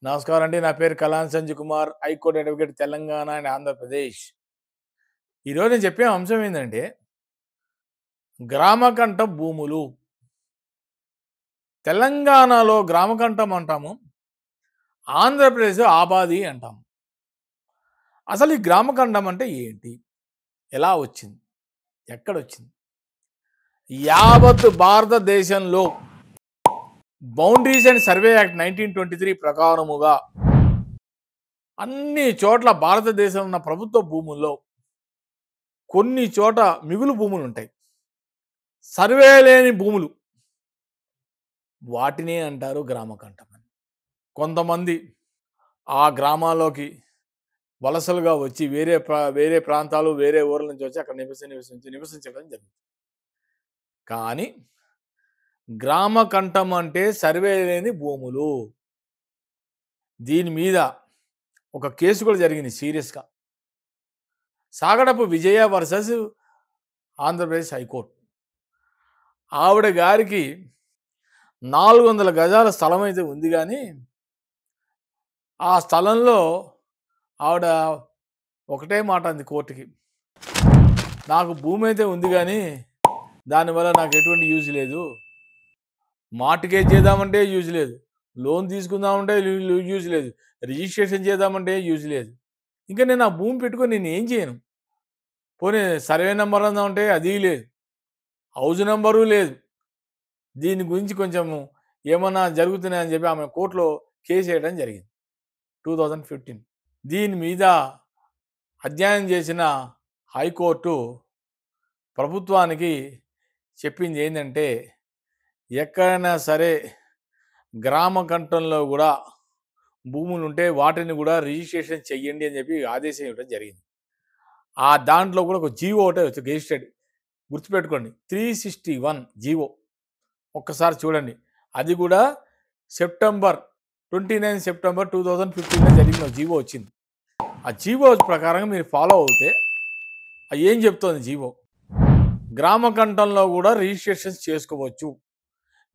నమస్కారం అండి. నా పేరు Kalan Sanjay Kumar. High court advocate Telangana and Andhra Pradesh. ఈరోజు నేను చెప్పే అంశం ఏంటంటే గ్రామకంఠ భూములు. తెలంగాణలో గ్రామకంఠం అంటాము. ఆంధ్రప్రదేశ్ ఆబాది అంటాము. అసలు ఈ గ్రామకంఠం అంటే ఏంటి? ఎలా వచ్చింది? ఎక్కడొచ్చింది? యావత్ భారతదేశంలో బౌండరీస్ అండ్ సర్వే యాక్ట్ 1923 ప్రకారముగా అన్ని చోట్ల భారతదేశంలో ఉన్న ప్రభుత్వ భూముల్లో కొన్ని చోట మిగులు భూములు ఉంటాయి. సర్వే లేని భూములు వాటినే అంటారు గ్రామకంఠం అని. కొంతమంది ఆ గ్రామాల్లోకి వలసలుగా వచ్చి వేరే ప్రాంతాలు వేరే ఊర్ల నుంచి వచ్చి అక్కడ నివసించడం జరుగుతుంది. కానీ గ్రామకంఠం అంటే సర్వే లేని భూములు. దీని మీద ఒక కేసు కూడా జరిగింది సీరియస్గా. సాగడపు విజయ వర్సెస్ ఆంధ్రప్రదేశ్ హైకోర్టు. ఆవిడ గారికి 400 గజాల స్థలం అయితే ఉంది, కానీ ఆ స్థలంలో ఆవిడ ఒకటే మాట అంది కోర్టుకి, నాకు భూమి అయితే ఉంది కానీ దానివల్ల నాకు ఎటువంటి యూజ్ లేదు. మార్టిగేజ్ చేద్దామంటే యూజ్ లేదు, లోన్ తీసుకుందామంటే యూజ్ లేదు, రిజిస్ట్రేషన్ చేద్దామంటే యూజ్ లేదు. ఇంకా నేను ఆ భూమి పెట్టుకొని నేను ఏం చేయను? పోనీ సర్వే నెంబర్ అందామంటే అది లేదు, హౌస్ నెంబరు లేదు. దీని గురించి కొంచెం ఏమన్నా జరుగుతున్నాయని చెప్పి ఆమె కోర్టులో కేసు వేయడం జరిగింది 2015. దీని మీద అధ్యయనం చేసిన హైకోర్టు ప్రభుత్వానికి చెప్పింది ఏంటంటే, ఎక్కడైనా సరే గ్రామకంఠంలో కూడా భూములు ఉంటే వాటిని కూడా రిజిస్ట్రేషన్ చెయ్యండి అని చెప్పి ఆదేశం ఇవ్వడం జరిగింది. ఆ దాంట్లో కూడా ఒక జీవో ఒకటే వచ్చి గెజిటెడ్, గుర్తుపెట్టుకోండి, 361 జీవో. ఒక్కసారి చూడండి. అది కూడా 29 సెప్టెంబర్ 2015 జరిగిన జీవో వచ్చింది. ఆ జీవో ప్రకారంగా మీరు ఫాలో అవుతే ఏం చెప్తోంది జీవో? గ్రామకంఠంలో కూడా రిజిస్ట్రేషన్ చేసుకోవచ్చు.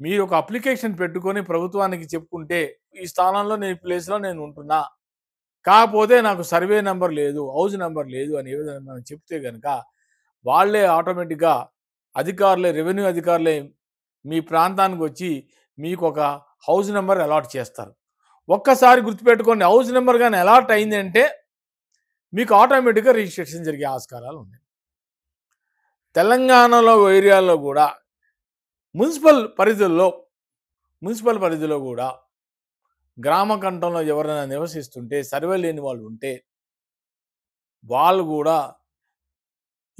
మీరు ఒక అప్లికేషన్ పెట్టుకొని ప్రభుత్వానికి చెప్పుకుంటే, ఈ స్థానంలో నేను ప్లేస్లో నేను ఉంటున్నా, కాకపోతే నాకు సర్వే నెంబర్ లేదు, హౌస్ నెంబర్ లేదు అని ఏ విధంగా మనం చెప్తే కనుక వాళ్ళే ఆటోమేటిక్గా అధికారులే, రెవెన్యూ అధికారులే మీ ప్రాంతానికి వచ్చి మీకు ఒక హౌస్ నెంబర్ అలాట్ చేస్తారు. ఒక్కసారి గుర్తుపెట్టుకోండి, హౌస్ నెంబర్ కానీ అలాట్ అయిందంటే మీకు ఆటోమేటిక్గా రిజిస్ట్రేషన్ జరిగే ఆస్కారాలు ఉన్నాయి. తెలంగాణలో ఏరియాల్లో కూడా మున్సిపల్ పరిధిలో కూడా గ్రామకంఠంలో ఎవరైనా నివసిస్తుంటే, సర్వే లేని వాళ్ళు ఉంటే వాళ్ళు కూడా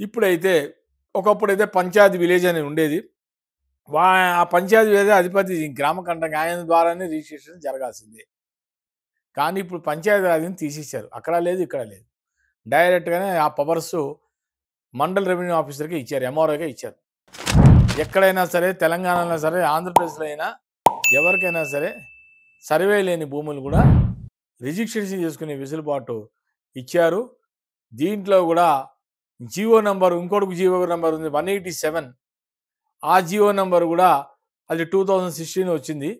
ఇప్పుడైతే, ఒకప్పుడైతే పంచాయతీ విలేజ్ అని ఉండేది. ఆ పంచాయతీ విలేజ్ అధిపతి గ్రామకంఠంగా ఆయన ద్వారానే రిజిస్ట్రేషన్ జరగాల్సిందే. కానీ ఇప్పుడు పంచాయతీ రాజ్యం తీసేశారు. అక్కడ లేదు, ఇక్కడ లేదు. డైరెక్ట్గానే ఆ పవర్స్ మండల్ రెవెన్యూ ఆఫీసర్కి ఇచ్చారు, ఎంఆర్ఓకే ఇచ్చారు. ఎక్కడైనా సరే, తెలంగాణలో సరే, ఆంధ్రప్రదేశ్లో అయినా ఎవరికైనా సరే సర్వే లేని భూములు కూడా రిజిస్ట్రేషన్ చేసుకునే వెసులుబాటు ఇచ్చారు. దీంట్లో కూడా జీవో నెంబర్, ఇంకోటి జీవో నెంబర్ ఉంది 187. ఆ జీవో నెంబర్ కూడా అది 2016 వచ్చింది.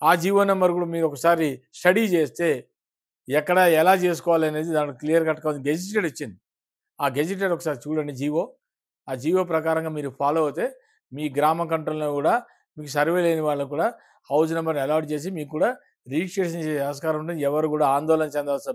ఆ జీవో నెంబర్ కూడా మీరు ఒకసారి స్టడీ చేస్తే ఎక్కడ ఎలా చేసుకోవాలి అనేది దాంట్లో క్లియర్ కట్గా గెజిటెడ్ ఇచ్చింది. ఆ గెజిటెడ్ ఒకసారి చూడండి జీవో. ఆ జీవో ప్రకారంగా మీరు ఫాలో అవుతే మీ గ్రామకంఠంలో కూడా మీకు సర్వే లేని వాళ్ళకు కూడా హౌస్ నెంబర్ని అలాట్ చేసి మీకు కూడా రిజిస్ట్రేషన్ చేసే ఆస్కారం ఉంటుంది. ఎవరు కూడా ఆందోళన చెందాల్సిన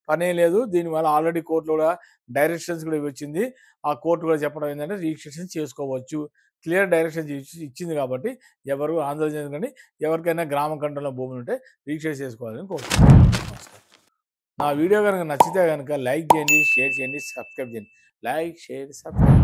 పనే లేదు. దీనివల్ల ఆల్రెడీ కోర్టులో కూడా డైరెక్షన్స్ కూడా వచ్చింది. ఆ కోర్టు కూడా చెప్పడం ఏంటంటే రిజిస్ట్రేషన్ చేసుకోవచ్చు, క్లియర్ డైరెక్షన్ ఇచ్చింది. కాబట్టి ఎవరు ఆందోళన చెందకండి. ఎవరికైనా గ్రామకంఠంలో భూములు ఉంటే రిజిస్ట్రేషన్ చేసుకోవాలని కోరుతున్నాను. నమస్కారం. నా వీడియో కనుక నచ్చితే కనుక లైక్ చేయండి, షేర్ చేయండి, సబ్స్క్రైబ్ చేయండి. Like, share, subscribe.